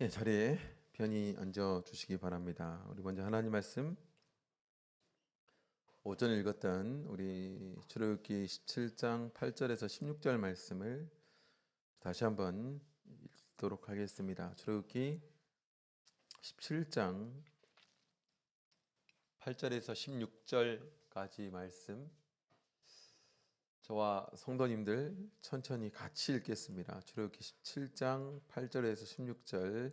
자리에 편히 앉아 주시기 바랍니다. 우리 먼저 하나님 말씀 오전에 읽었던 우리 출애굽기 17장 8절에서 16절 말씀을 다시 한번 읽도록 하겠습니다. 출애굽기 17장 8절에서 16절까지 말씀, 저와 성도님들 천천히 같이 읽겠습니다. 출애굽기 17장 8절에서 16절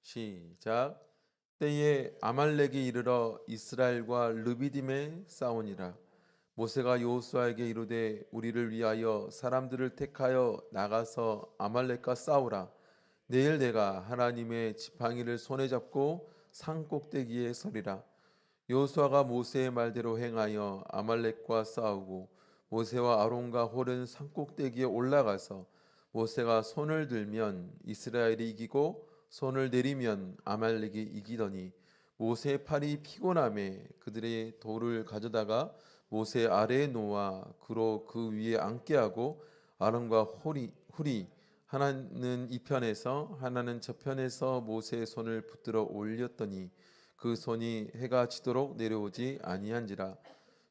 시작. 때에 아말렉이 이르러 이스라엘과 르비딤에 싸우니라. 모세가 여호수아에게 이르되 우리를 위하여 사람들을 택하여 나가서 아말렉과 싸우라. 내일 내가 하나님의 지팡이를 손에 잡고 산 꼭대기에 서리라. 여호수아가 모세의 말대로 행하여 아말렉과 싸우고 모세와 아론과 홀은 산 꼭대기에 올라가서 모세가 손을 들면 이스라엘이 이기고 손을 내리면 아말렉이 이기더니 모세의 팔이 피곤함에 그들의 돌을 가져다가 모세 아래에 놓아 그로 그 위에 앉게 하고 아론과 홀이 하나는 이 편에서 하나는 저 편에서 모세의 손을 붙들어 올렸더니 그 손이 해가 지도록 내려오지 아니한지라.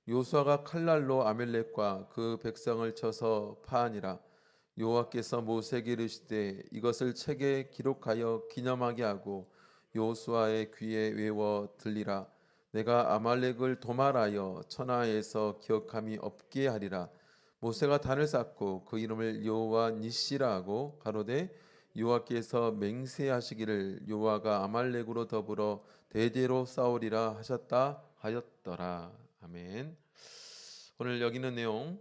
요수아가 칼날로 아멜렉과 그 백성을 쳐서 파하니라. 여호와께서 모세에게 이르시되 이것을 책에 기록하여 기념하게 하고 여호수아의 귀에 외워 들리라. 내가 아말렉을 도말하여 천하에서 기억함이 없게 하리라. 모세가 단을 쌓고 그 이름을 여호와 니시라 하고 가로되 여호와께서 맹세하시기를 여호와가 아말렉으로 더불어 대대로 싸우리라 하셨다 하였더라. 아멘. 오늘 여기 있는 내용,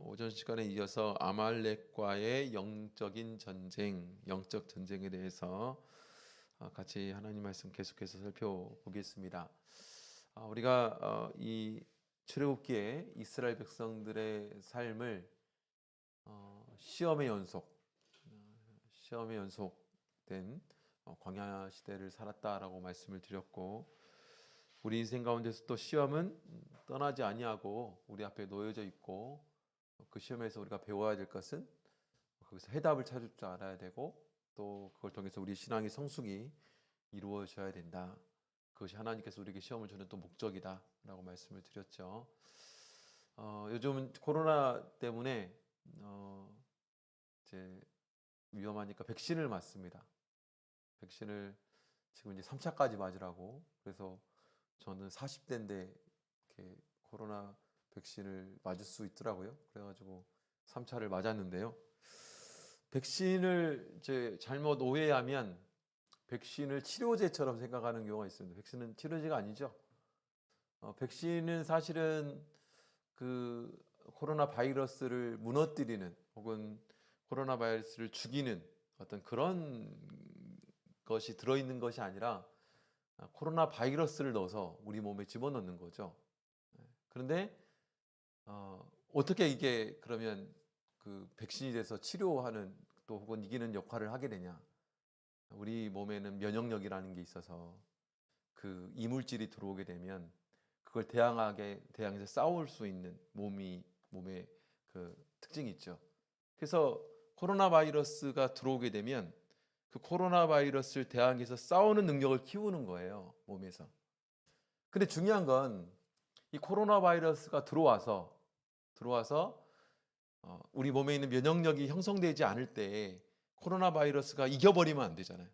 오전 시간에 이어서 아말렉과의 영적인 전쟁, 영적 전쟁에 대해서 같이 하나님 말씀 계속해서 살펴보겠습니다. 우리가 이 출애굽기에 이스라엘 백성들의 삶을 시험의 연속된 광야 시대를 살았다라고 말씀을 드렸고, 우리 인생 가운데서 또 시험은 떠나지 아니하고 우리 앞에 놓여져 있고, 그 시험에서 우리가 배워야 될 것은 거기서 해답을 찾을 줄 알아야 되고, 또 그걸 통해서 우리 신앙의 성숙이 이루어져야 된다. 그것이 하나님께서 우리에게 시험을 주는 또 목적이다 라고 말씀을 드렸죠. 요즘은 코로나 때문에 이제 위험하니까 백신을 맞습니다. 백신을 지금 이제 3차까지 맞으라고. 그래서 저는 40대인데 이렇게 코로나 백신을 맞을 수 있더라고요. 그래가지고 3차를 맞았는데요. 백신을 이제 잘못 오해하면 백신을 치료제처럼 생각하는 경우가 있습니다. 백신은 치료제가 아니죠. 백신은 사실은 그 코로나 바이러스를 무너뜨리는 혹은 코로나 바이러스를 죽이는 어떤 그런 것이 들어있는 것이 아니라 코로나 바이러스를 넣어서 우리 몸에 집어넣는 거죠. 그런데 어떻게 이게 그러면 그 백신이 돼서 치료하는 또 혹은 이기는 역할을 하게 되냐? 우리 몸에는 면역력이라는 게 있어서 그 이물질이 들어오게 되면 그걸 대항해서 싸울 수 있는 몸의 그 특징이 있죠. 그래서 코로나 바이러스가 들어오게 되면 그 코로나 바이러스를 대항해서 싸우는 능력을 키우는 거예요, 몸에서. 근데 중요한 건 이 코로나 바이러스가 들어와서 우리 몸에 있는 면역력이 형성되지 않을 때 코로나 바이러스가 이겨버리면 안 되잖아요.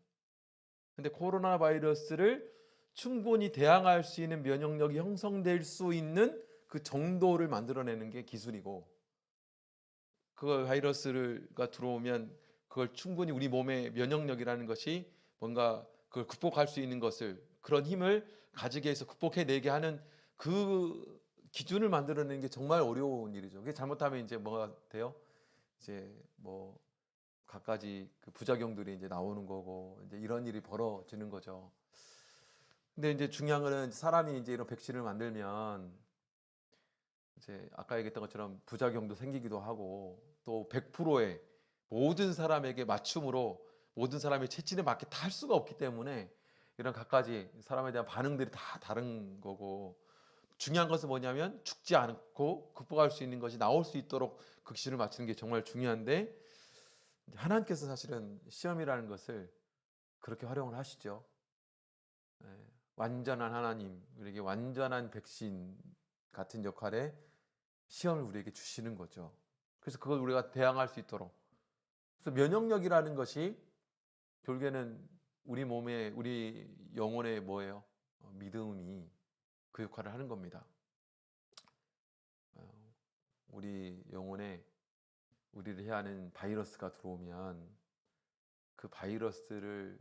근데 코로나 바이러스를 충분히 대항할 수 있는 면역력이 형성될 수 있는 그 정도를 만들어내는 게 기술이고, 그 바이러스가 들어오면 그걸 충분히 우리 몸의 면역력이라는 것이 뭔가 그걸 극복할 수 있는 것을, 그런 힘을 가지게 해서 극복해내게 하는 그 기준을 만들어내는 게 정말 어려운 일이죠. 그게 잘못하면 이제 뭐가 돼요? 이제 뭐 갖가지 그 부작용들이 이제 나오는 거고, 이제 이런 일이 벌어지는 거죠. 근데 이제 중요한 거는 사람이 이제 이런 백신을 만들면 이제 아까 얘기했던 것처럼 부작용도 생기기도 하고, 또 100%의 모든 사람에게 맞춤으로 모든 사람의 체질에 맞게 다 할 수가 없기 때문에 이런 갖가지 사람에 대한 반응들이 다 다른 거고, 중요한 것은 뭐냐면 죽지 않고 극복할 수 있는 것이 나올 수 있도록 극신을 맞추는 게 정말 중요한데, 하나님께서 사실은 시험이라는 것을 그렇게 활용을 하시죠. 예, 완전한 하나님, 우리에게 완전한 백신 같은 역할의 시험을 우리에게 주시는 거죠. 그래서 그걸 우리가 대항할 수 있도록. 그래서 면역력이라는 것이 결국에는 우리 몸에, 우리 영혼의 뭐예요? 믿음이 그 역할을 하는 겁니다. 우리 영혼에 우리를 해하는 바이러스가 들어오면 그 바이러스를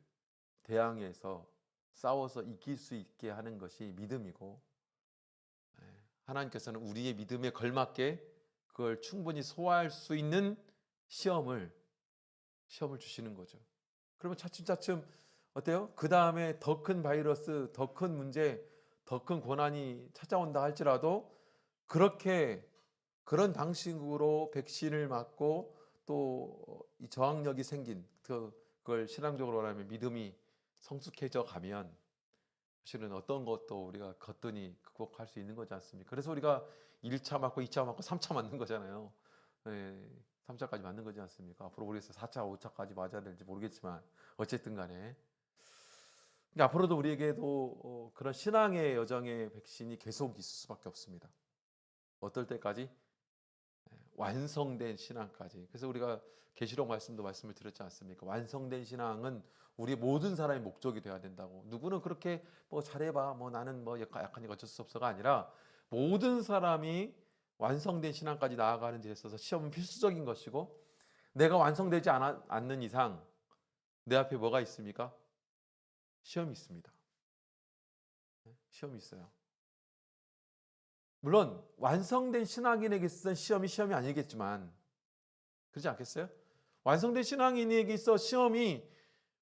대항해서 싸워서 이길 수 있게 하는 것이 믿음이고, 하나님께서는 우리의 믿음에 걸맞게 그걸 충분히 소화할 수 있는 시험을 주시는 거죠. 그러면 차츰차츰 어때요? 그 다음에 더 큰 바이러스, 더 큰 문제, 더 큰 고난이 찾아온다 할지라도 그런 방식으로 백신을 맞고 또 이 저항력이 생긴 그걸 신앙적으로 말하면 믿음이 성숙해져 가면 사실은 어떤 것도 우리가 거뜬히 극복할 수 있는 거지 않습니까? 그래서 우리가 1차 맞고 2차 맞고 3차 맞는 거잖아요. 3차까지 맞는 거지 않습니까? 앞으로 우리에서 4차, 5차까지 맞아야 될지 모르겠지만 어쨌든 간에 그러니까 앞으로도 우리에게도 그런 신앙의 여정의 백신이 계속 있을 수밖에 없습니다. 어떨 때까지? 완성된 신앙까지. 그래서 우리가 계시록 말씀을 드렸지 않습니까? 완성된 신앙은 우리 모든 사람의 목적이 돼야 된다고. 누구는 그렇게 뭐 잘해봐, 뭐 나는 뭐 약하니까 어쩔 수 없어가 아니라 모든 사람이 완성된 신앙까지 나아가는 데 있어서 시험은 필수적인 것이고, 내가 완성되지 않는 이상 내 앞에 뭐가 있습니까? 시험이 있습니다. 시험이 있어요. 물론 완성된 신앙인에게 있어서 시험이 아니겠지만, 그렇지 않겠어요? 완성된 신앙인에게 있어 시험이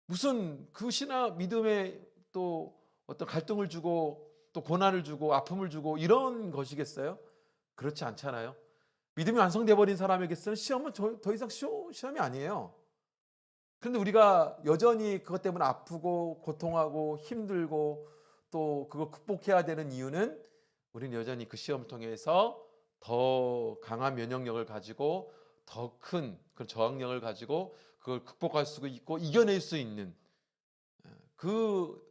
무슨 그 신앙 믿음에 또 어떤 갈등을 주고 또 고난을 주고 아픔을 주고 이런 것이겠어요? 그렇지 않잖아요. 믿음이 완성돼 버린 사람에게서는 시험은 더 이상 시험이 아니에요. 그런데 우리가 여전히 그것 때문에 아프고 고통하고 힘들고 또 그걸 극복해야 되는 이유는 우리는 여전히 그 시험을 통해서 더 강한 면역력을 가지고 더 큰 그런 저항력을 가지고 그걸 극복할 수 있고 이겨낼 수 있는 그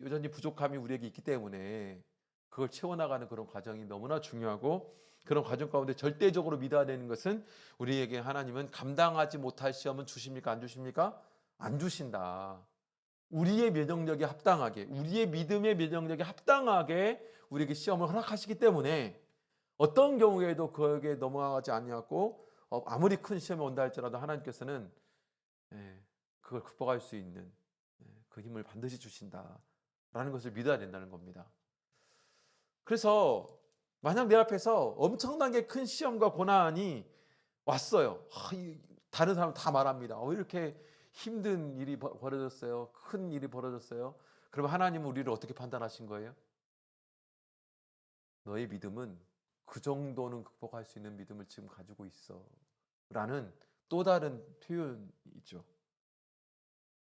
여전히 부족함이 우리에게 있기 때문에 그걸 채워나가는 그런 과정이 너무나 중요하고, 그런 과정 가운데 절대적으로 믿어야 되는 것은 우리에게 하나님은 감당하지 못할 시험은 주십니까? 안 주십니까? 안 주신다. 우리의 면역력에 합당하게, 우리의 믿음의 면역력에 합당하게 우리에게 시험을 허락하시기 때문에 어떤 경우에도 거기에 넘어가지 아니하고 아무리 큰 시험이 온다 할지라도 하나님께서는 그걸 극복할 수 있는 그 힘을 반드시 주신다라는 것을 믿어야 된다는 겁니다. 그래서 만약 내 앞에서 엄청나게 큰 시험과 고난이 왔어요. 다른 사람 다 말합니다. 이렇게 힘든 일이 벌어졌어요. 큰 일이 벌어졌어요. 그러면 하나님은 우리를 어떻게 판단하신 거예요? 너의 믿음은 그 정도는 극복할 수 있는 믿음을 지금 가지고 있어 라는 또 다른 표현이죠.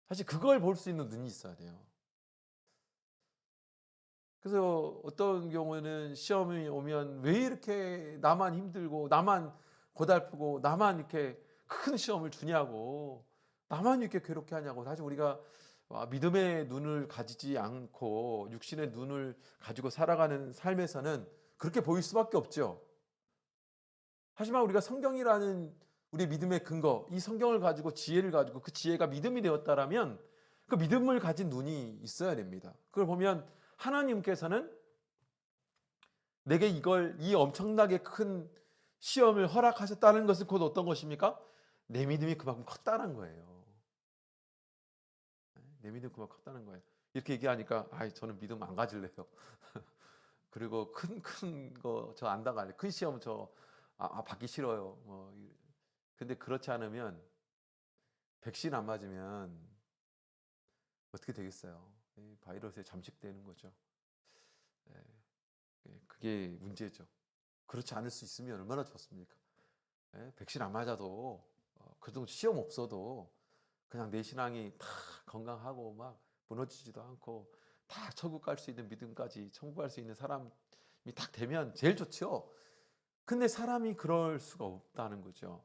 사실 그걸 볼 수 있는 눈이 있어야 돼요. 그래서 어떤 경우에는 시험이 오면 왜 이렇게 나만 힘들고 나만 고달프고 나만 이렇게 큰 시험을 주냐고, 나만 이렇게 괴롭게 하냐고. 사실 우리가 믿음의 눈을 가지지 않고 육신의 눈을 가지고 살아가는 삶에서는 그렇게 보일 수밖에 없죠. 하지만 우리가 성경이라는 우리 믿음의 근거, 이 성경을 가지고 지혜를 가지고 그 지혜가 믿음이 되었다라면 그 믿음을 가진 눈이 있어야 됩니다. 그걸 보면 하나님께서는 내게 이 엄청나게 큰 시험을 허락하셨다는 것은 곧 어떤 것입니까? 내 믿음이 그만큼 컸다는 거예요. 내 믿음이 그만큼 컸다는 거예요. 이렇게 얘기하니까 저는 믿음 안 가질래요. 그리고 큰 거 저 안 당할래. 큰 시험 받기 싫어요. 근데 그렇지 않으면 백신 안 맞으면 어떻게 되겠어요? 바이러스에 잠식되는 거죠. 그게 문제죠. 그렇지 않을 수 있으면 얼마나 좋습니까? 백신 안 맞아도 그래도 시험 없어도 그냥 내 신앙이 다 건강하고 막 무너지지도 않고 다 천국 갈 수 있는 믿음까지 천국 갈 수 있는 사람이 딱 되면 제일 좋죠. 근데 사람이 그럴 수가 없다는 거죠.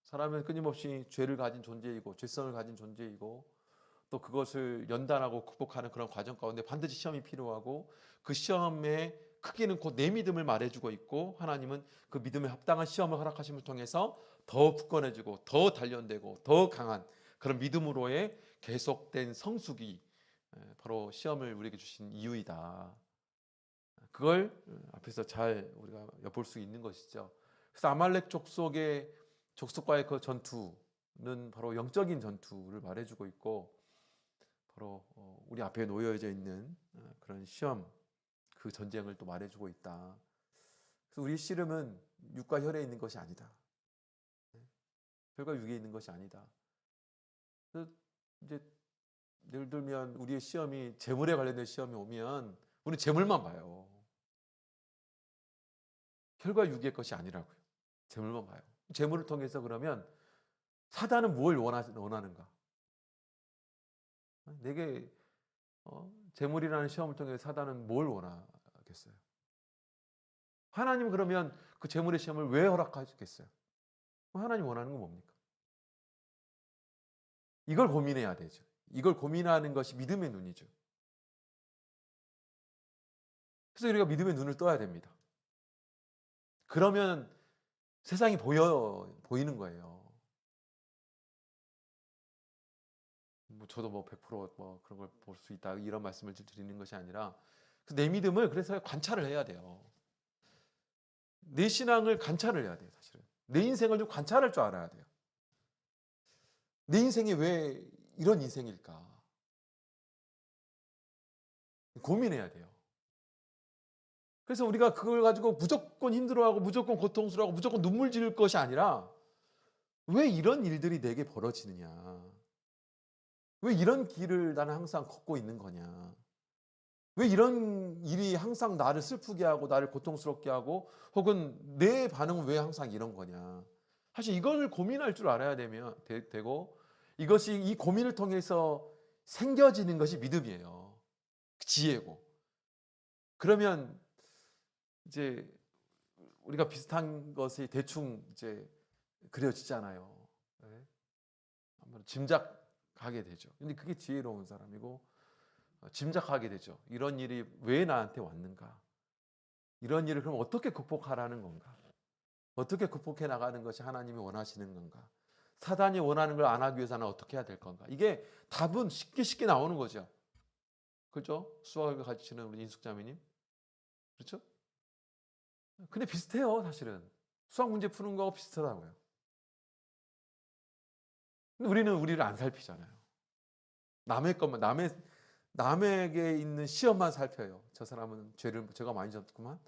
사람은 끊임없이 죄를 가진 존재이고 죄성을 가진 존재이고 또 그것을 연단하고 극복하는 그런 과정 가운데 반드시 시험이 필요하고 그 시험의 크기는 곧 내 믿음을 말해주고 있고 하나님은 그 믿음에 합당한 시험을 허락하심을 통해서 더 굳건해지고 더 단련되고 더 강한 그런 믿음으로의 계속된 성숙이 바로 시험을 우리에게 주신 이유이다. 그걸 앞에서 잘 우리가 엿볼 수 있는 것이죠. 그래서 아말렉 족속과의 그 전투는 바로 영적인 전투를 말해주고 있고 바로 우리 앞에 놓여져 있는 그런 시험 그 전쟁을 또 말해주고 있다. 그래서 우리 씨름은 육과 혈에 있는 것이 아니다. 혈과 육에 있는 것이 아니다. 그래서 이제 예를 들면 우리의 시험이 재물에 관련된 시험이 오면 우리는 재물만 봐요. 혈과 육의 것이 아니라고요. 재물만 봐요. 재물을 통해서 그러면 사단은 뭘 원하는가? 내게 재물이라는 시험을 통해 사단은 뭘 원하겠어요? 하나님 그러면 그 재물의 시험을 왜 허락하셨겠어요? 하나님 원하는 건 뭡니까? 이걸 고민해야 되죠. 이걸 고민하는 것이 믿음의 눈이죠. 그래서 우리가 믿음의 눈을 떠야 됩니다. 그러면 세상이 보이는 거예요. 저도 100% 그런 걸 볼 수 있다 이런 말씀을 드리는 것이 아니라 내 믿음을 그래서 관찰을 해야 돼요. 내 신앙을 관찰을 해야 돼요. 사실은 내 인생을 좀 관찰할 줄 알아야 돼요. 내 인생이 왜 이런 인생일까? 고민해야 돼요. 그래서 우리가 그걸 가지고 무조건 힘들어하고 무조건 고통스러워하고 무조건 눈물 지을 것이 아니라 왜 이런 일들이 내게 벌어지느냐? 왜 이런 길을 나는 항상 걷고 있는 거냐? 왜 이런 일이 항상 나를 슬프게 하고 나를 고통스럽게 하고 혹은 내 반응은 왜 항상 이런 거냐? 사실 이걸 고민할 줄 알아야 되고 이것이 이 고민을 통해서 생겨지는 것이 믿음이에요. 지혜고. 그러면 이제 우리가 비슷한 것이 대충 이제 그려지잖아요. 네? 한번 짐작하게 되죠. 근데 그게 지혜로운 사람이고 짐작하게 되죠. 이런 일이 왜 나한테 왔는가? 이런 일을 그럼 어떻게 극복하라는 건가? 어떻게 극복해 나가는 것이 하나님이 원하시는 건가? 사단이 원하는 걸 안 하기 위해서는 어떻게 해야 될 건가? 이게 답은 쉽게 나오는 거죠. 그렇죠? 수학을 가르치는 우리 인숙자매님. 그렇죠? 근데 비슷해요, 사실은. 수학 문제 푸는 거하고 비슷하다고요. 근데 우리는 우리를 안 살피잖아요. 남의 것만, 남에게 있는 시험만 살펴요. 저 사람은 죄를 제가 많이 졌구만.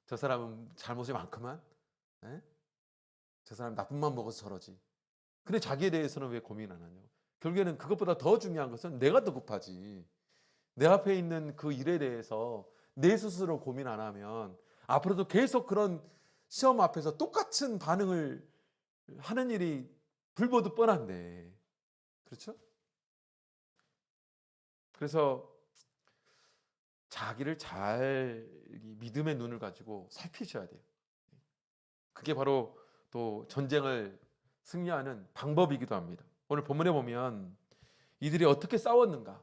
저 사람은 잘못이 많구만. 에? 저 사람 나쁜 맘 먹어서 저러지. 근데 자기에 대해서는 왜 고민 안 하냐고. 결국에는 그것보다 더 중요한 것은 내가 더 급하지. 내 앞에 있는 그 일에 대해서 내 스스로 고민 안 하면 앞으로도 계속 그런 시험 앞에서 똑같은 반응을 하는 일이 불보듯 뻔한데. 그렇죠? 그래서 자기를 잘 믿음의 눈을 가지고 살피셔야 돼요. 그게 바로 또 전쟁을 승리하는 방법이기도 합니다. 오늘 본문에 보면 이들이 어떻게 싸웠는가,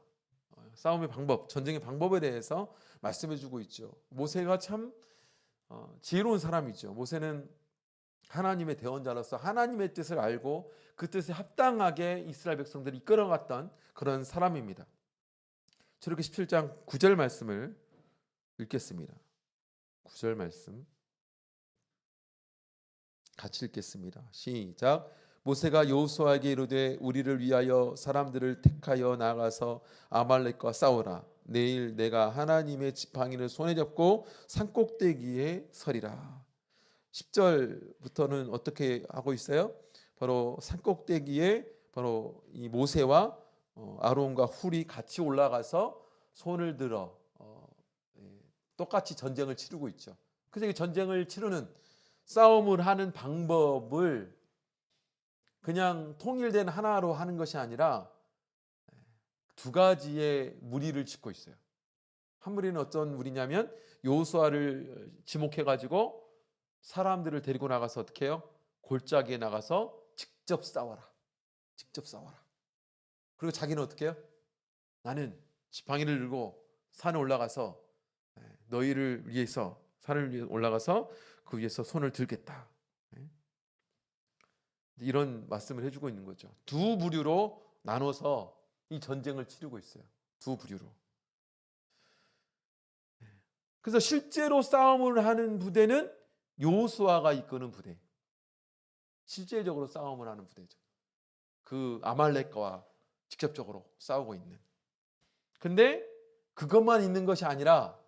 싸움의 방법, 전쟁의 방법에 대해서 말씀해주고 있죠. 모세가 참 지혜로운 사람이죠. 모세는 하나님의 대언자로서 하나님의 뜻을 알고 그 뜻에 합당하게 이스라엘 백성들을 이끌어갔던 그런 사람입니다. 출애굽기 17장 9절 말씀을 읽겠습니다. 9절 말씀 같이 읽겠습니다. 시작. 모세가 여호수아에게 이르되 우리를 위하여 사람들을 택하여 나가서 아말렉과 싸우라. 내일 내가 하나님의 지팡이를 손에 잡고 산꼭대기에 서리라. 10절부터는 어떻게 하고 있어요? 바로 산꼭대기에 바로 이 모세와 아론과 훌이 같이 올라가서 손을 들어 똑같이 전쟁을 치르고 있죠. 그래서 이 전쟁을 치르는 싸움을 하는 방법을 그냥 통일된 하나로 하는 것이 아니라 두 가지의 무리를 짓고 있어요. 한 무리는 어떤 무리냐면 여호수아를 지목해 가지고 사람들을 데리고 나가서 어떻게 해요? 골짜기에 나가서 직접 싸워라. 직접 싸워라. 그리고 자기는 어떻게 해요? 나는 지팡이를 들고 산에 올라가서 너희를 위해서 산을 위해 올라가서 그 위에서 손을 들겠다. 이런 말씀을 해주고 있는 거죠. 두 부류로 나눠서 이 전쟁을 치르고 있어요. 두 부류로. 그래서 실제로 싸움을 하는 부대는 여호수아가 이끄는 부대. 실제적으로 싸움을 하는 부대죠. 그 아말렉과 직접적으로 싸우고 있는. 근데 그것만 있는 것이 아니라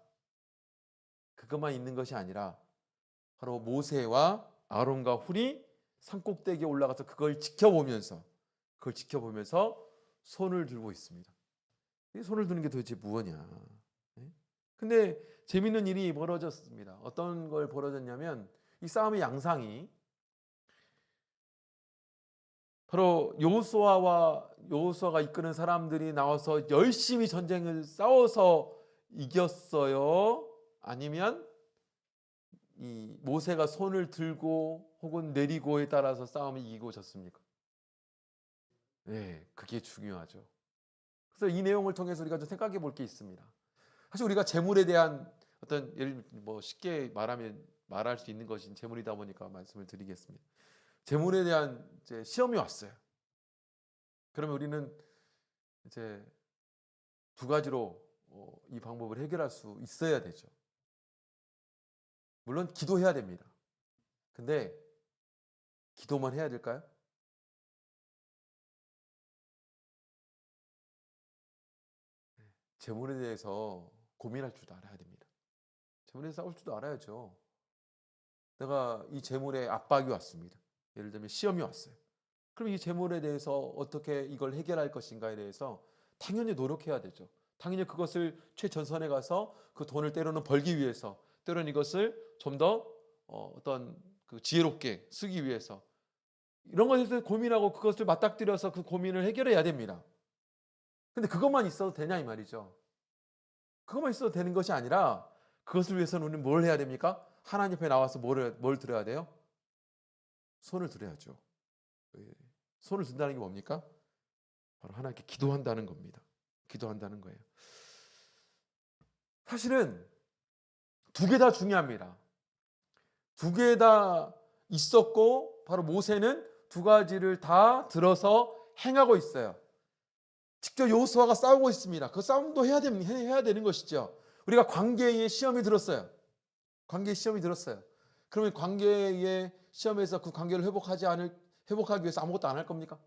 바로 모세와 아론과 훌이 산꼭대기에 올라가서 그걸 지켜보면서 손을 들고 있습니다. 이 손을 드는 게 도대체 무엇이냐? 근데 재밌는 일이 벌어졌습니다. 어떤 걸 벌어졌냐면 이 싸움의 양상이 바로 여호수아가 이끄는 사람들이 나와서 열심히 전쟁을 싸워서 이겼어요? 아니면 이 모세가 손을 들고 혹은 내리고에 따라서 싸움이 이기고 졌습니까? 네, 그게 중요하죠. 그래서 이 내용을 통해서 우리가 좀 생각해 볼 게 있습니다. 사실 우리가 재물에 대한 어떤 예를 쉽게 말할 수 있는 것인 재물이다 보니까 말씀을 드리겠습니다. 재물에 대한 이제 시험이 왔어요. 그러면 우리는 이제 두 가지로 이 방법을 해결할 수 있어야 되죠. 물론 기도해야 됩니다. 근데 기도만 해야 될까요? 재물에 대해서 고민할 줄도 알아야 됩니다. 재물에 대해서 싸울 줄도 알아야죠. 내가 이 재물에 압박이 왔습니다. 예를 들면 시험이 왔어요. 그럼 이 재물에 대해서 어떻게 이걸 해결할 것인가에 대해서 당연히 노력해야 되죠. 당연히 그것을 최전선에 가서 그 돈을 때로는 벌기 위해서, 때로는 이것을 좀 더 어떤 그 지혜롭게 쓰기 위해서 이런 것에 대해서 고민하고 그것을 맞닥뜨려서 그 고민을 해결해야 됩니다. 근데 그것만 있어도 되냐 이 말이죠. 그것만 있어도 되는 것이 아니라 그것을 위해서는 우리는 뭘 해야 됩니까? 하나님 앞에 나와서 뭘 들어야 돼요? 손을 들어야죠. 손을 든다는 게 뭡니까? 바로 하나님께 기도한다는 겁니다. 기도한다는 거예요. 사실은 두 개 다 중요합니다. 두 개 다 있었고 바로 모세는 두 가지를 다 들어서 행하고 있어요. 직접 여호수아가 싸우고 있습니다. 그 싸움도 해야 되는 것이죠. 우리가 관계의 시험이 들었어요. 그러면 관계의 시험에서 그 관계를 회복하기 위해서 아무것도 안 할 겁니까?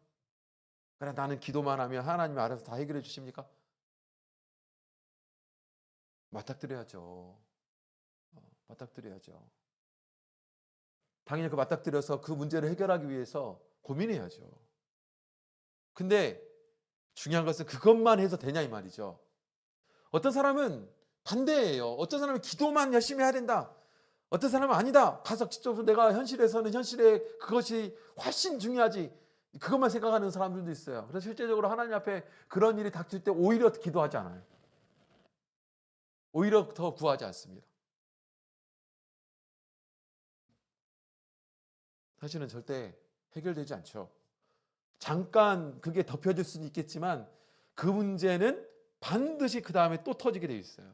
그래 나는 기도만 하면 하나님이 알아서 다 해결해 주십니까? 맞닥뜨려야죠. 당연히 그 맞닥뜨려서 그 문제를 해결하기 위해서 고민해야죠. 근데 중요한 것은 그것만 해서 되냐 이 말이죠. 어떤 사람은 반대예요. 어떤 사람은 기도만 열심히 해야 된다. 어떤 사람은 아니다. 가서 직접 내가 현실에 그것이 훨씬 중요하지. 그것만 생각하는 사람들도 있어요. 그래서 실제적으로 하나님 앞에 그런 일이 닥칠 때 오히려 기도하지 않아요. 오히려 더 구하지 않습니다. 사실은 절대 해결되지 않죠. 잠깐 그게 덮여질 수는 있겠지만 그 문제는 반드시 그 다음에 또 터지게 되어 있어요.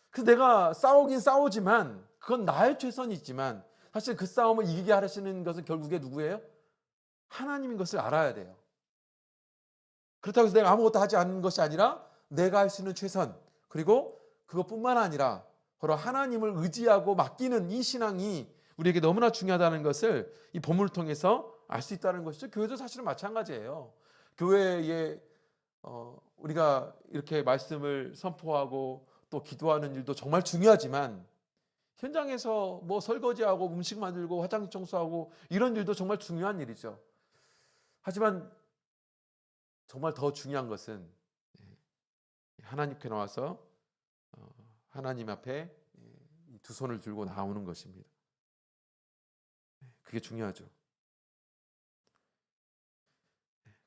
그래서 내가 싸우긴 싸우지만 그건 나의 최선이지만 사실 그 싸움을 이기게 하시는 것은 결국에 누구예요? 하나님인 것을 알아야 돼요. 그렇다고 해서 내가 아무것도 하지 않는 것이 아니라 내가 할 수 있는 최선, 그리고 그것뿐만 아니라 바로 하나님을 의지하고 맡기는 이 신앙이 우리에게 너무나 중요하다는 것을 이 본문을 통해서 알 수 있다는 것이죠. 교회도 사실은 마찬가지예요. 교회에 우리가 이렇게 말씀을 선포하고 또 기도하는 일도 정말 중요하지만 현장에서 설거지하고 음식 만들고 화장실 청소하고 이런 일도 정말 중요한 일이죠. 하지만 정말 더 중요한 것은 하나님께 나와서 하나님 앞에 두 손을 들고 나오는 것입니다. 그게 중요하죠.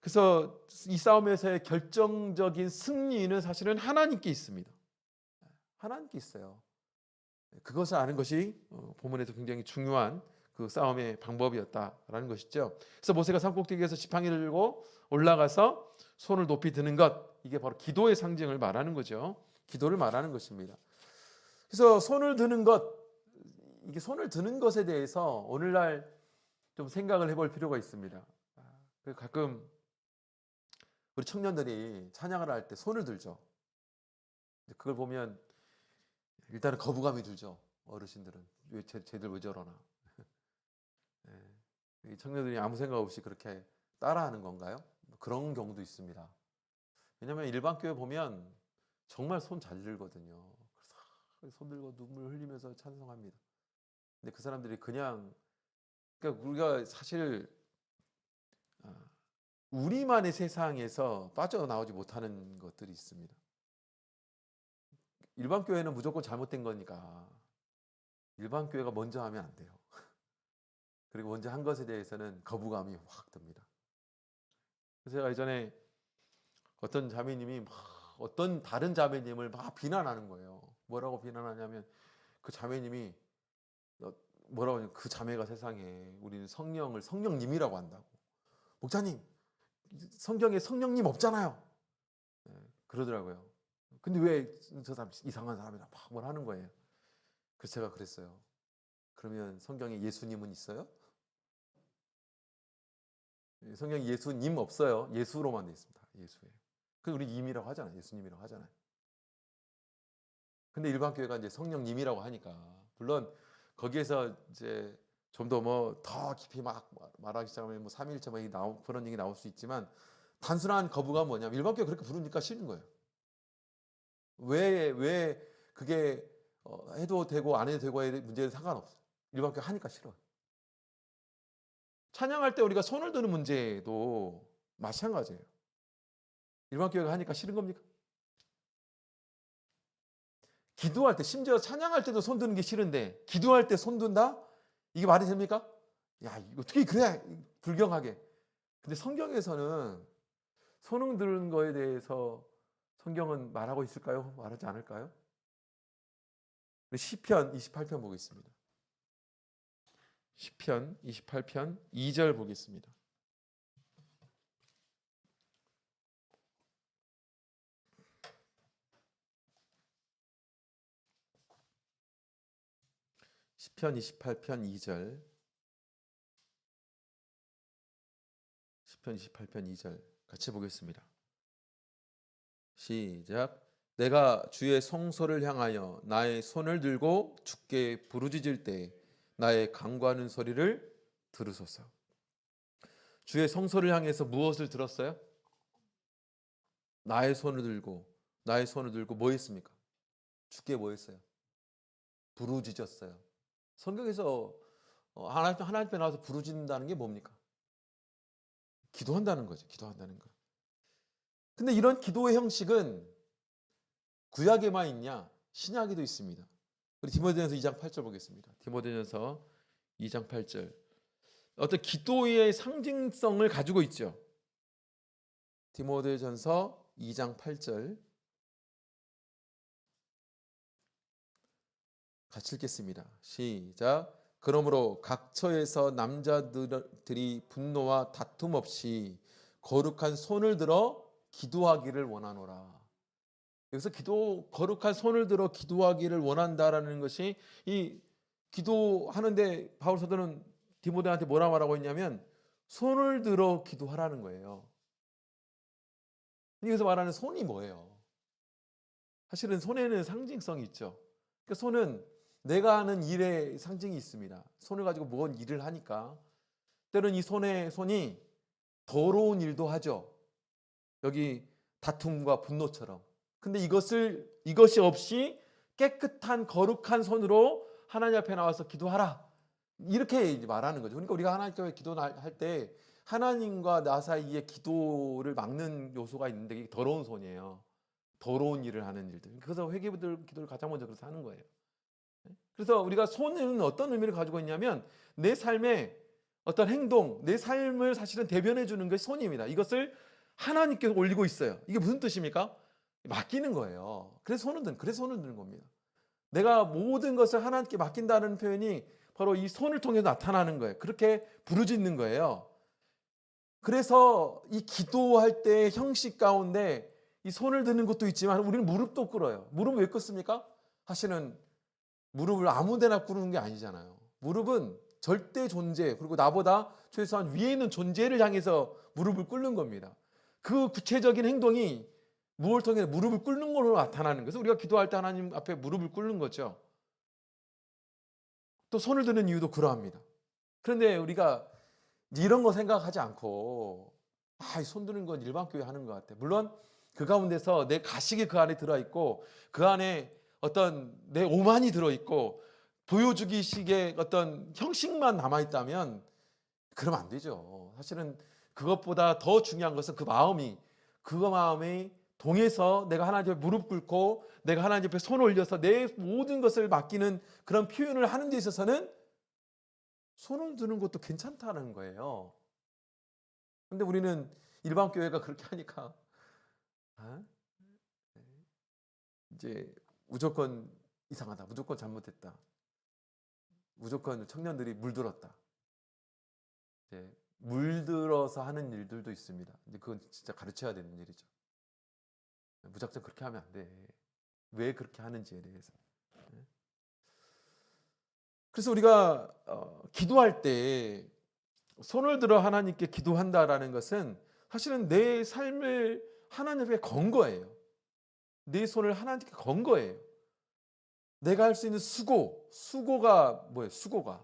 그래서 이 싸움에서의 결정적인 승리는 사실은 하나님께 있습니다. 하나님께 있어요. 그것을 아는 것이 본문에서 굉장히 중요한 그 싸움의 방법이었다라는 것이죠. 그래서 모세가 산꼭대기에서 지팡이를 들고 올라가서 손을 높이 드는 것, 이게 바로 기도의 상징을 말하는 거죠. 기도를 말하는 것입니다. 그래서 손을 드는 것, 이게 손을 드는 것에 대해서 오늘날 좀 생각을 해볼 필요가 있습니다. 가끔 우리 청년들이 찬양을 할 때 손을 들죠. 그걸 보면 일단은 거부감이 들죠. 어르신들은 쟤들 왜 저러나. 이 청년들이 아무 생각 없이 그렇게 따라하는 건가요? 그런 경우도 있습니다. 왜냐하면 일반 교회 보면 정말 손 잘 들거든요. 그래서 손 들고 눈물 흘리면서 찬송합니다. 근데 그 사람들이 그러니까 우리가 사실 우리만의 세상에서 빠져나오지 못하는 것들이 있습니다. 일반 교회는 무조건 잘못된 거니까 일반 교회가 먼저 하면 안 돼요. 그리고 먼저 한 것에 대해서는 거부감이 확 듭니다. 그래서 제가 예전에 어떤 자매님이 어떤 다른 자매님을 막 비난하는 거예요. 뭐라고 비난하냐면 그 자매님이 뭐라고 하냐면 그 자매가 세상에 우리는 성령을 성령님이라고 한다고. 목사님, 성경에 성령님 없잖아요. 그러더라고요. 근데 왜 저 사람 이상한 사람이라 막 뭘 하는 거예요. 그래서 제가 그랬어요. 그러면 성경에 예수님은 있어요? 성경에 예수님 없어요. 예수로만 되어 있습니다. 예수예요. 그 우리 님이라고 하잖아요. 예수님이라고 하잖아요. 근데 일반 교회가 이제 성령님이라고 하니까 물론 거기에서 이제 좀 더 더 깊이 막 말하기 시작하면 삼위일체 그런 얘기 나올 수 있지만 단순한 거부가 뭐냐면 일반 교회 그렇게 부르니까 싫은 거예요. 왜 그게 해도 되고 안 해도 되고의 문제는 상관없어. 일반 교회 하니까 싫어. 찬양할 때 우리가 손을 드는 문제도 마찬가지예요. 일반 교회가 하니까 싫은 겁니까? 기도할 때 심지어 찬양할 때도 손 드는 게 싫은데 기도할 때 손 든다? 이게 말이 됩니까? 야, 어떻게 그래 불경하게. 근데 성경에서는 손을 드는 거에 대해서 성경은 말하고 있을까요? 말하지 않을까요? 시편 28편 보겠습니다. 시편 28편 2절 보겠습니다. 시편 28편 2절. 시편 28편 2절 같이 보겠습니다. 시작. 내가 주의 성소를 향하여 나의 손을 들고 주께 부르짖을 때 나의 간구하는 소리를 들으소서. 주의 성소를 향해서 무엇을 들었어요? 나의 손을 들고 뭐 했습니까? 주께 뭐 했어요? 부르짖었어요. 성경에서 하나님 앞에 나와서 부르짖는다는 게 뭡니까? 기도한다는 거죠. 기도한다는 거. 근데 이런 기도의 형식은 구약에만 있냐? 신약에도 있습니다. 우리 디모데전서 2장 8절 보겠습니다. 디모데전서 2장 8절. 어떤 기도의 상징성을 가지고 있죠. 디모데전서 2장 8절 같이 읽겠습니다. 시작. 그러므로 각 처에서 남자들이 분노와 다툼 없이 거룩한 손을 들어 기도하기를 원하노라. 여기서 거룩한 손을 들어 기도하기를 원한다라는 것이 이 기도하는데 바울 사도는 디모데한테 뭐라 말하고 있냐면 손을 들어 기도하라는 거예요. 여기서 말하는 손이 뭐예요? 사실은 손에는 상징성이 있죠. 그러니까 손은 내가 하는 일의 상징이 있습니다. 손을 가지고 뭔 일을 하니까 때로는 이 손이 더러운 일도 하죠. 여기 다툼과 분노처럼. 근데 이것이 없이 깨끗한 거룩한 손으로 하나님 앞에 나와서 기도하라. 이렇게 말하는 거죠. 그러니까 우리가 하나님 앞에 기도할 때 하나님과 나 사이에 기도를 막는 요소가 있는데 이게 더러운 손이에요. 더러운 일을 하는 일들. 그래서 회개부들 기도를 가장 먼저 그래서 하는 거예요. 그래서 우리가 손은 어떤 의미를 가지고 있냐면 내 삶의 어떤 행동, 내 삶을 사실은 대변해 주는 것이 손입니다. 이것을 하나님께 올리고 있어요. 이게 무슨 뜻입니까? 맡기는 거예요. 그래서 손을 드는 겁니다. 내가 모든 것을 하나님께 맡긴다는 표현이 바로 이 손을 통해 나타나는 거예요. 그렇게 부르짖는 거예요. 그래서 이 기도할 때 형식 가운데 이 손을 드는 것도 있지만 우리는 무릎도 꿇어요. 무릎 왜 꿇습니까? 사실은 무릎을 아무 데나 꿇는 게 아니잖아요. 무릎은 절대 존재, 그리고 나보다 최소한 위에 있는 존재를 향해서 무릎을 꿇는 겁니다. 그 구체적인 행동이 무엇을 통해 무릎을 꿇는 걸로 나타나는 거예요. 그래서 우리가 기도할 때 하나님 앞에 무릎을 꿇는 거죠. 또 손을 드는 이유도 그러합니다. 그런데 우리가 이런 거 생각하지 않고 손 드는 건 일반 교회 하는 것 같아. 물론 그 가운데서 내 가식이 그 안에 들어있고 그 안에 어떤 내 오만이 들어있고 보여주기식의 어떤 형식만 남아있다면 그러면 안 되죠. 사실은 그것보다 더 중요한 것은 그 마음이 동해서 내가 하나님 앞에 무릎 꿇고 내가 하나님 앞에 손을 올려서 내 모든 것을 맡기는 그런 표현을 하는 데 있어서는 손을 드는 것도 괜찮다는 거예요. 근데 우리는 일반 교회가 그렇게 하니까 이제 무조건 이상하다, 무조건 잘못했다, 무조건 청년들이 물들었다. 물들어서 하는 일들도 있습니다. 근데 그건 진짜 가르쳐야 되는 일이죠. 무작정 그렇게 하면 안 돼. 왜 그렇게 하는지에 대해서. 그래서 우리가 기도할 때 손을 들어 하나님께 기도한다라는 것은 사실은 내 삶을 하나님 앞에 건 거예요. 내 손을 하나님께 건 거예요. 내가 할 수 있는 수고가 뭐예요? 수고가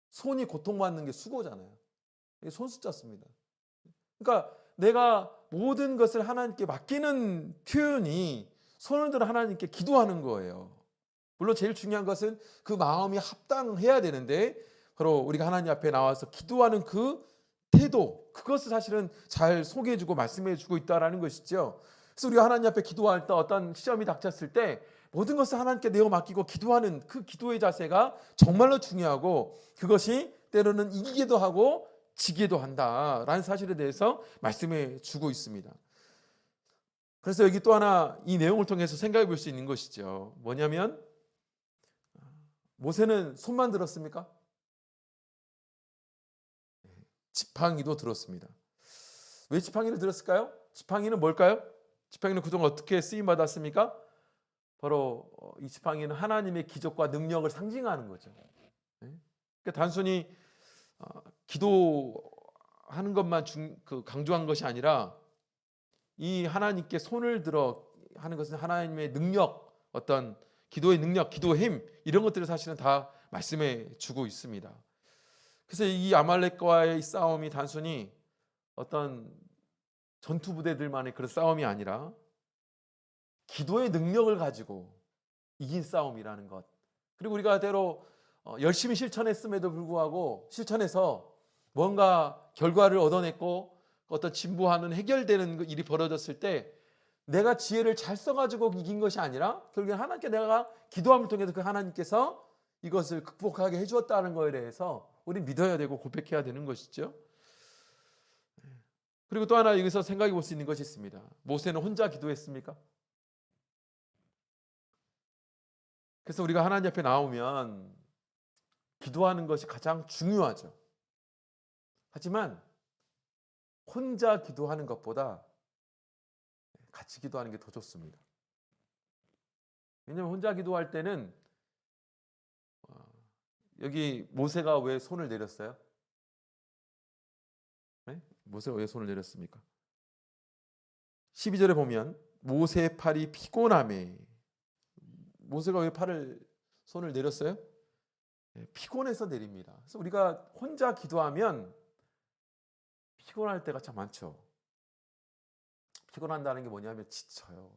손이 고통받는 게 수고잖아요. 이게 손숫자 씁니다. 그러니까 내가 모든 것을 하나님께 맡기는 표현이 손을 들어 하나님께 기도하는 거예요. 물론 제일 중요한 것은 그 마음이 합당해야 되는데 바로 우리가 하나님 앞에 나와서 기도하는 그 태도, 그것을 사실은 잘 소개해주고 말씀해주고 있다는 것이죠. 그래서 우리가 하나님 앞에 기도할 때 어떤 시험이 닥쳤을 때 모든 것을 하나님께 내어 맡기고 기도하는 그 기도의 자세가 정말로 중요하고 그것이 때로는 이기기도 하고 지기도 한다라는 사실에 대해서 말씀해 주고 있습니다. 그래서 여기 또 하나 이 내용을 통해서 생각해 볼 수 있는 것이죠. 뭐냐면 모세는 손만 들었습니까? 지팡이도 들었습니다. 왜 지팡이를 들었을까요? 지팡이는 뭘까요? 지팡이는 그동안 어떻게 쓰임 받았습니까? 바로 이 지팡이는 하나님의 기적과 능력을 상징하는 거죠. 그러니까 단순히 기도하는 것만 강조한 것이 아니라 이 하나님께 손을 들어 하는 것은 하나님의 능력, 어떤 기도의 능력, 기도의 힘 이런 것들을 사실은 다 말씀해 주고 있습니다. 그래서 이 아말렉과의 싸움이 단순히 어떤 전투 부대들만의 그런 싸움이 아니라 기도의 능력을 가지고 이긴 싸움이라는 것. 그리고 우리가 때로 열심히 실천했음에도 불구하고 실천해서 뭔가 결과를 얻어냈고 어떤 진보하는 해결되는 일이 벌어졌을 때 내가 지혜를 잘 써가지고 이긴 것이 아니라 결국엔 하나님께 내가 기도함을 통해서 그 하나님께서 이것을 극복하게 해주었다는 것에 대해서 우리는 믿어야 되고 고백해야 되는 것이죠. 그리고 또 하나 여기서 생각해 볼 수 있는 것이 있습니다. 모세는 혼자 기도했습니까? 그래서 우리가 하나님 앞에 나오면 기도하는 것이 가장 중요하죠. 하지만 혼자 기도하는 것보다 같이 기도하는 게 더 좋습니다. 왜냐하면 혼자 기도할 때는 여기 모세가 왜 손을 내렸어요? 네? 모세가 왜 손을 내렸습니까? 12절에 보면 모세의 팔이 피곤함에 모세가 왜 손을 내렸어요? 피곤해서 내립니다. 그래서 우리가 혼자 기도하면 피곤할 때가 참 많죠. 피곤한다는 게 뭐냐면 지쳐요.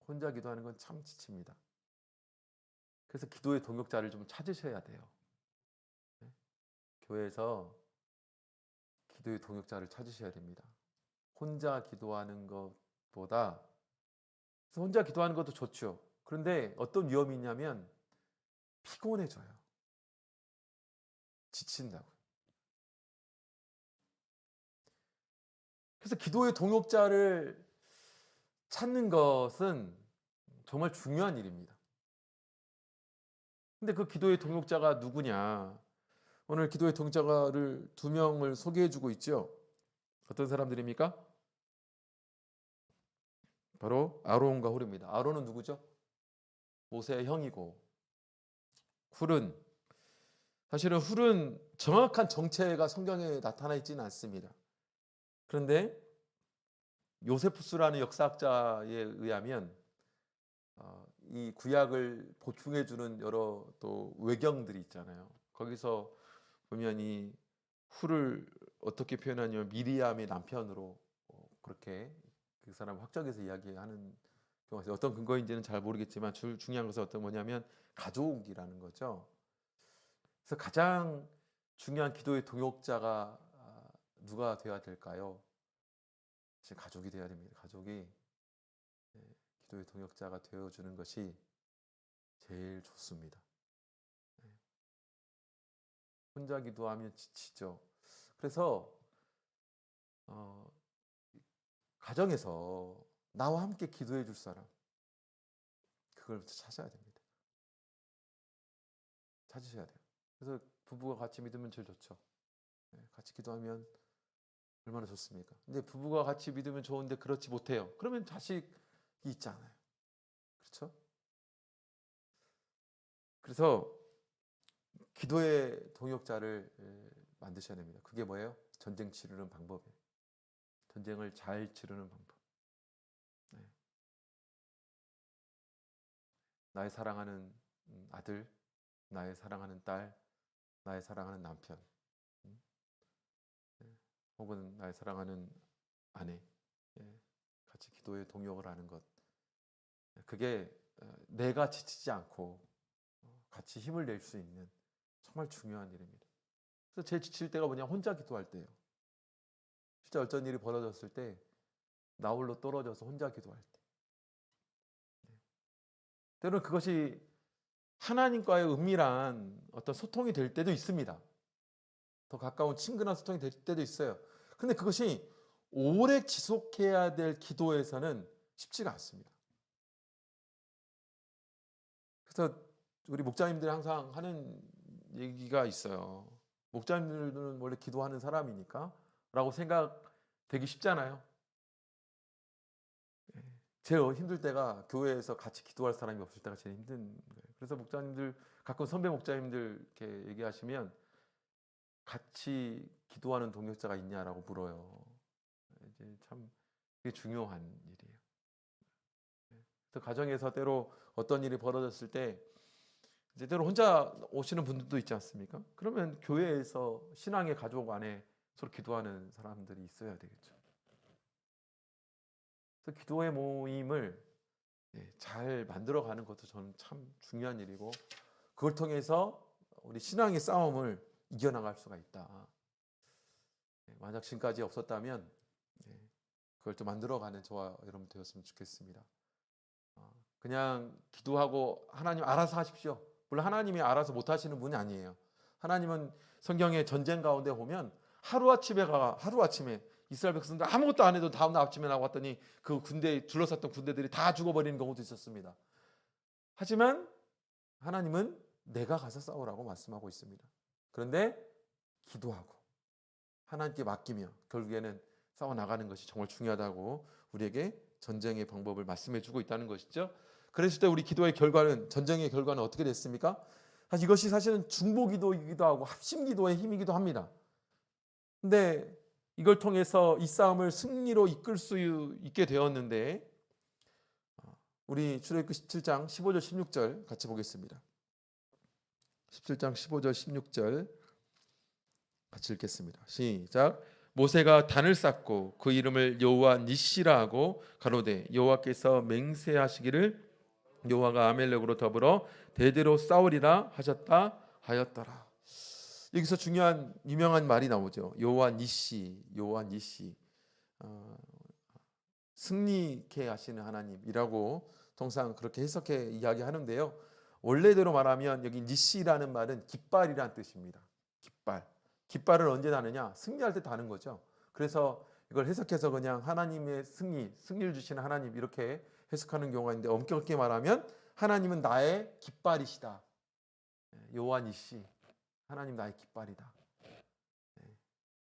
혼자 기도하는 건 참 지칩니다. 그래서 기도의 동역자를 좀 찾으셔야 돼요. 교회에서 기도의 동역자를 찾으셔야 됩니다. 혼자 기도하는 것보다 혼자 기도하는 것도 좋죠. 그런데 어떤 위험이 있냐면 피곤해져요. 지친다고. 그래서 기도의 동역자를 찾는 것은 정말 중요한 일입니다. 근데 그 기도의 동역자가 누구냐? 오늘 기도의 동역자를 두 명을 소개해 주고 있죠. 어떤 사람들입니까? 바로 아론과 훌입니다. 아론은 누구죠? 모세의 형이고, 훌은, 사실은 훌은 정확한 정체가 성경에 나타나 있지는 않습니다. 그런데 요세푸스라는 역사학자에 의하면 이 구약을 보충해 주는 여러 또 외경들이 있잖아요. 거기서 보면 이 훌을 어떻게 표현하냐면 미리암의 남편으로 그렇게 그 사람 확정해서 이야기하는 경우가 있어요. 어떤 근거인지는 잘 모르겠지만 중요한 것은 어떤 뭐냐면 가족이라는 거죠. 그래서 가장 중요한 기도의 동역자가 누가 되어야 될까요? 가족이 되어야 됩니다. 가족이 기도의 동역자가 되어주는 것이 제일 좋습니다. 혼자 기도하면 지치죠. 그래서 가정에서 나와 함께 기도해 줄 사람, 그걸 찾아야 됩니다. 찾으셔야 돼요. 그래서 부부가 같이 믿으면 제일 좋죠. 같이 기도하면 얼마나 좋습니까? 근데 부부가 같이 믿으면 좋은데 그렇지 못해요. 그러면 자식이 있잖아요. 그렇죠? 그래서 기도의 동역자를 만드셔야 됩니다. 그게 뭐예요? 전쟁 치르는 방법이에요. 전쟁을 잘 치르는 방법. 나의 사랑하는 아들, 나의 사랑하는 딸, 나의 사랑하는 남편, 혹은 나의 사랑하는 아내, 같이 기도에 동역을 하는 것. 그게 내가 지치지 않고 같이 힘을 낼 수 있는 정말 중요한 일입니다. 그래서 제일 지칠 때가 뭐냐? 혼자 기도할 때예요. 진짜 어떤 일이 벌어졌을 때 나 홀로 떨어져서 혼자 기도할 때. 때로는 그것이 하나님과의 은밀한 어떤 소통이 될 때도 있습니다. 더 가까운 친근한 소통이 될 때도 있어요. 근데 그것이 오래 지속해야 될 기도에서는 쉽지가 않습니다. 그래서 우리 목자님들이 항상 하는 얘기가 있어요. 목자님들은 원래 기도하는 사람이니까 라고 생각되기 쉽잖아요. 제일 힘들 때가 교회에서 같이 기도할 사람이 없을 때가 제일 힘든 거예요. 그래서 목자님들, 가끔 선배 목자님들 이렇게 얘기하시면 같이 기도하는 동역자가 있냐라고 물어요. 이제 참 그게 중요한 일이에요. 그래서 가정에서 때로 어떤 일이 벌어졌을 때 이제 때로 혼자 오시는 분들도 있지 않습니까? 그러면 교회에서 신앙의 가족 안에 서로 기도하는 사람들이 있어야 되겠죠. 그래서 기도의 모임을 잘 만들어가는 것도 저는 참 중요한 일이고, 그걸 통해서 우리 신앙의 싸움을 이겨나갈 수가 있다. 만약 지금까지 없었다면 그걸 좀 만들어가는 저와 여러분 되었으면 좋겠습니다. 그냥 기도하고 하나님 알아서 하십시오. 물론 하나님이 알아서 못하시는 분이 아니에요. 하나님은 성경의 전쟁 가운데 보면 하루아침에 이스라엘 백성들 아무것도 안 해도 다음날 아침에 나왔더니 그 군대에 둘러쌌던 군대들이 다 죽어버리는 경우도 있었습니다. 하지만 하나님은 내가 가서 싸우라고 말씀하고 있습니다. 그런데 기도하고 하나님께 맡기며 결국에는 싸워나가는 것이 정말 중요하다고 우리에게 전쟁의 방법을 말씀해주고 있다는 것이죠. 그랬을 때 우리 기도의 결과는, 전쟁의 결과는 어떻게 됐습니까? 사실 이것이 사실은 중보기도이기도 하고 합심기도의 힘이기도 합니다. 근데 이걸 통해서 이 싸움을 승리로 이끌 수 있게 되었는데, 우리 출애굽기 17장 15절 16절 같이 보겠습니다. 17장 15절 16절 같이 읽겠습니다. 시작. 모세가 단을 쌓고 그 이름을 여호와 니시라 하고 가로되 여호와께서 맹세하시기를 여호와가 아멜렉으로 더불어 대대로 싸우리라 하셨다 하였더라. 여기서 중요한 유명한 말이 나오죠. 여호와 니시, 여호와 니시. 승리케 하시는 하나님이라고 통상 그렇게 해석해 이야기하는데요. 원래대로 말하면 여기 니시라는 말은 깃발이라는 뜻입니다. 깃발. 깃발을 언제 다느냐? 승리할 때 다는 거죠. 그래서 이걸 해석해서 그냥 하나님의 승리를 주시는 하나님 이렇게 해석하는 경우가 있는데, 엄격하게 말하면 하나님은 나의 깃발이시다. 요한 이씨, 하나님 나의 깃발이다.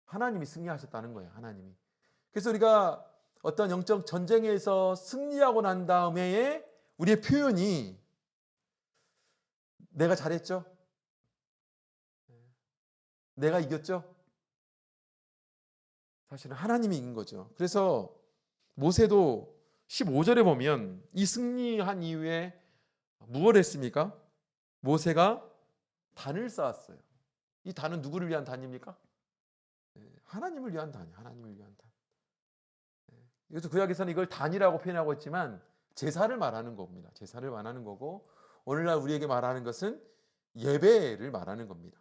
하나님이 승리하셨다는 거예요. 하나님이. 그래서 우리가 어떤 영적 전쟁에서 승리하고 난 다음에 우리의 표현이 내가 잘했죠? 내가 이겼죠? 사실은 하나님이 이긴 거죠. 그래서 모세도 15절에 보면 이 승리한 이후에 무엇을 했습니까? 모세가 단을 쌓았어요. 이 단은 누구를 위한 단입니까? 하나님을 위한 단이에요. 하나님을 위한 단. 그래서 구약에서는 이걸 단이라고 표현하고 있지만 제사를 말하는 겁니다. 제사를 말하는 거고 오늘날 우리에게 말하는 것은 예배를 말하는 겁니다.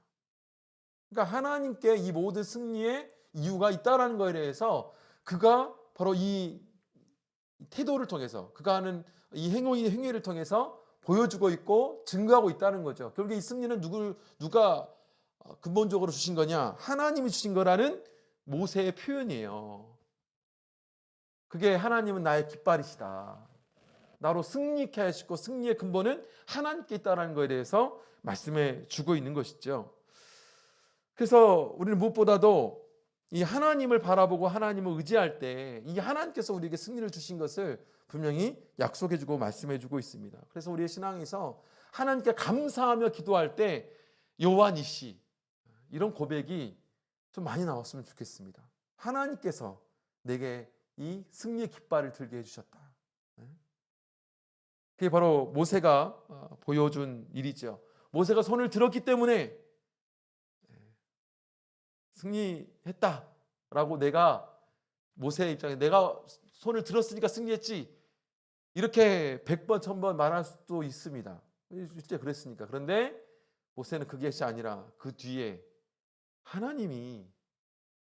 그러니까 하나님께 이 모든 승리의 이유가 있다라는 거에 대해서 그가 바로 이 태도를 통해서 그가 하는 이 행위를 통해서 보여주고 있고 증거하고 있다는 거죠. 결국에 이 승리는 누가 근본적으로 주신 거냐? 하나님이 주신 거라는 모세의 표현이에요. 그게 하나님은 나의 깃발이시다. 나로 승리케 하시고 승리의 근본은 하나님께 있다는 거에 대해서 말씀해 주고 있는 것이죠. 그래서 우리는 무엇보다도 이 하나님을 바라보고 하나님을 의지할 때 이 하나님께서 우리에게 승리를 주신 것을 분명히 약속해 주고 말씀해 주고 있습니다. 그래서 우리의 신앙에서 하나님께 감사하며 기도할 때 요한 이씨 이런 고백이 좀 많이 나왔으면 좋겠습니다. 하나님께서 내게 이 승리의 깃발을 들게 해주셨다. 그게 바로 모세가 보여준 일이죠. 모세가 손을 들었기 때문에 승리했다라고 내가 모세의 입장에 내가 손을 들었으니까 승리했지 이렇게 100번 1000번 말할 수도 있습니다. 실제 그랬으니까. 그런데 모세는 그것이 아니라 그 뒤에 하나님이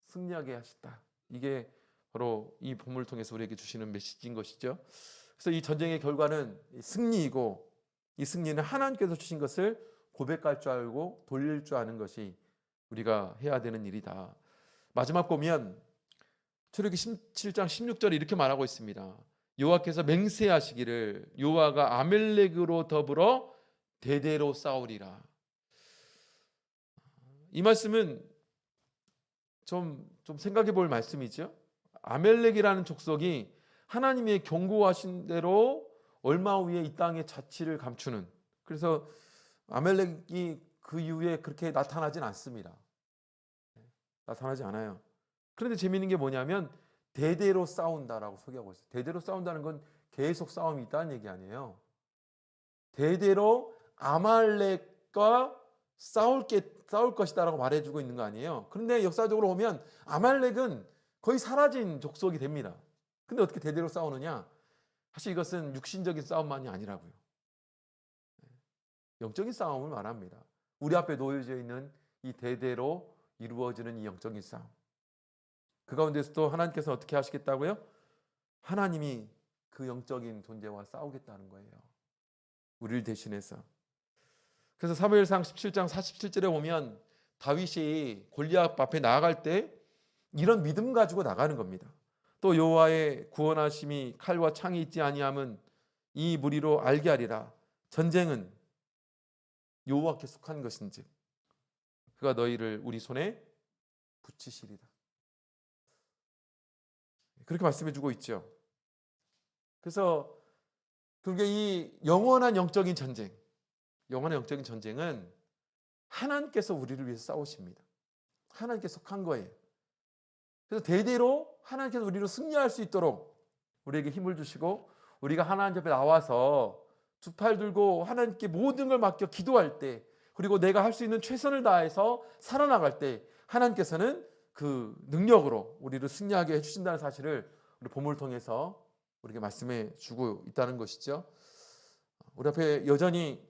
승리하게 하셨다. 이게 바로 이 본문을 통해서 우리에게 주시는 메시지인 것이죠. 그래서 이 전쟁의 결과는 승리이고 이 승리는 하나님께서 주신 것을 고백할 줄 알고 돌릴 줄 아는 것이 우리가 해야 되는 일이다. 마지막 보면 출애굽기 17장 16절에 이렇게 말하고 있습니다. 여호와께서 맹세하시기를 여호와가 아멜렉으로 더불어 대대로 싸우리라. 이 말씀은 좀 생각해 볼 말씀이죠. 아멜렉이라는 족속이 하나님의 경고하신 대로 얼마 후에 이 땅의 자치를 감추는, 그래서 아멜렉이 그 이후에 그렇게 나타나진 않습니다. 나타나지 않아요. 그런데 재미있는 게 뭐냐면 대대로 싸운다라고 소개하고 있어요. 대대로 싸운다는 건 계속 싸움이 있다는 얘기 아니에요. 대대로 아말렉과 싸울 것이다라고 말해주고 있는 거 아니에요. 그런데 역사적으로 보면 아말렉은 거의 사라진 족속이 됩니다. 근데 어떻게 대대로 싸우느냐? 사실 이것은 육신적인 싸움만이 아니라고요. 영적인 싸움을 말합니다. 우리 앞에 놓여져 있는 이 대대로 이루어지는 이 영적인 싸움. 그 가운데서도 하나님께서 어떻게 하시겠다고요? 하나님이 그 영적인 존재와 싸우겠다는 거예요. 우리를 대신해서. 그래서 사무엘상 17장 47절에 보면 다윗이 골리앗 앞에 나아갈 때 이런 믿음 가지고 나가는 겁니다. 또 여호와의 구원하심이 칼과 창이 있지 아니함은 이 무리로 알게 하리라. 전쟁은 여호와께 속한 것인즉 그가 너희를 우리 손에 붙이시리라. 그렇게 말씀해 주고 있죠. 그래서 그게 이 영원한 영적인 전쟁은 하나님께서 우리를 위해서 싸우십니다. 하나님께 속한 거예요. 그래서 대대로 하나님께서 우리로 승리할 수 있도록 우리에게 힘을 주시고 우리가 하나님 앞에 나와서 두 팔 들고 하나님께 모든 걸 맡겨 기도할 때, 그리고 내가 할 수 있는 최선을 다해서 살아나갈 때 하나님께서는 그 능력으로 우리를 승리하게 해주신다는 사실을 우리 본문을 통해서 우리에게 말씀해 주고 있다는 것이죠. 우리 앞에 여전히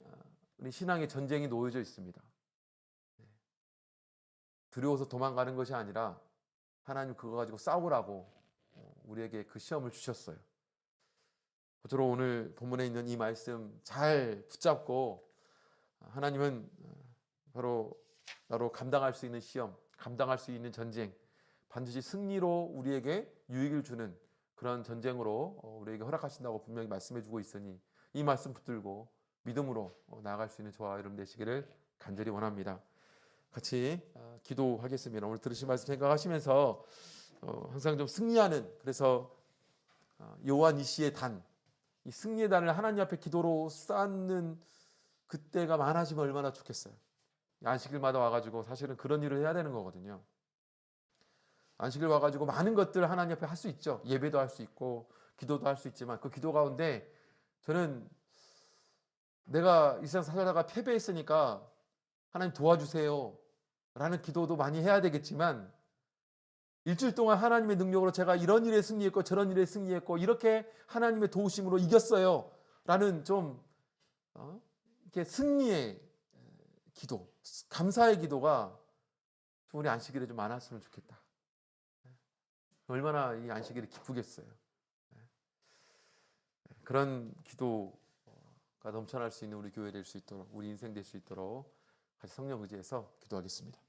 우리 신앙의 전쟁이 놓여져 있습니다. 두려워서 도망가는 것이 아니라 하나님 그거 가지고 싸우라고 우리에게 그 시험을 주셨어요. 저로 오늘 본문에 있는 이 말씀 잘 붙잡고 하나님은 바로 나로 감당할 수 있는 시험, 감당할 수 있는 전쟁, 반드시 승리로 우리에게 유익을 주는 그런 전쟁으로 우리에게 허락하신다고 분명히 말씀해 주고 있으니 이 말씀 붙들고 믿음으로 나아갈 수 있는 저와 여러분 되시기를 간절히 원합니다. 같이 기도하겠습니다. 오늘 들으신 말씀 생각하시면서 항상 좀 승리하는, 그래서 요한 이시의 단, 이 승리의 단을 하나님 앞에 기도로 쌓는 그때가 많아지면 얼마나 좋겠어요. 안식일마다 와가지고 사실은 그런 일을 해야 되는 거거든요. 안식일 와가지고 많은 것들 하나님 앞에 할 수 있죠. 예배도 할 수 있고 기도도 할 수 있지만, 그 기도 가운데 저는 내가 이 세상 살다가 패배했으니까 하나님 도와주세요 라는 기도도 많이 해야 되겠지만, 일주일 동안 하나님의 능력으로 제가 이런 일에 승리했고 저런 일에 승리했고 이렇게 하나님의 도우심으로 이겼어요 라는 좀 이렇게 승리의 기도, 감사의 기도가 우리 안식일에 좀 많았으면 좋겠다. 얼마나 이 안식일이 기쁘겠어요. 그런 기도가 넘쳐날 수 있는 우리 교회 될 수 있도록, 우리 인생 될 수 있도록 같이 성령 의지해서 기도하겠습니다.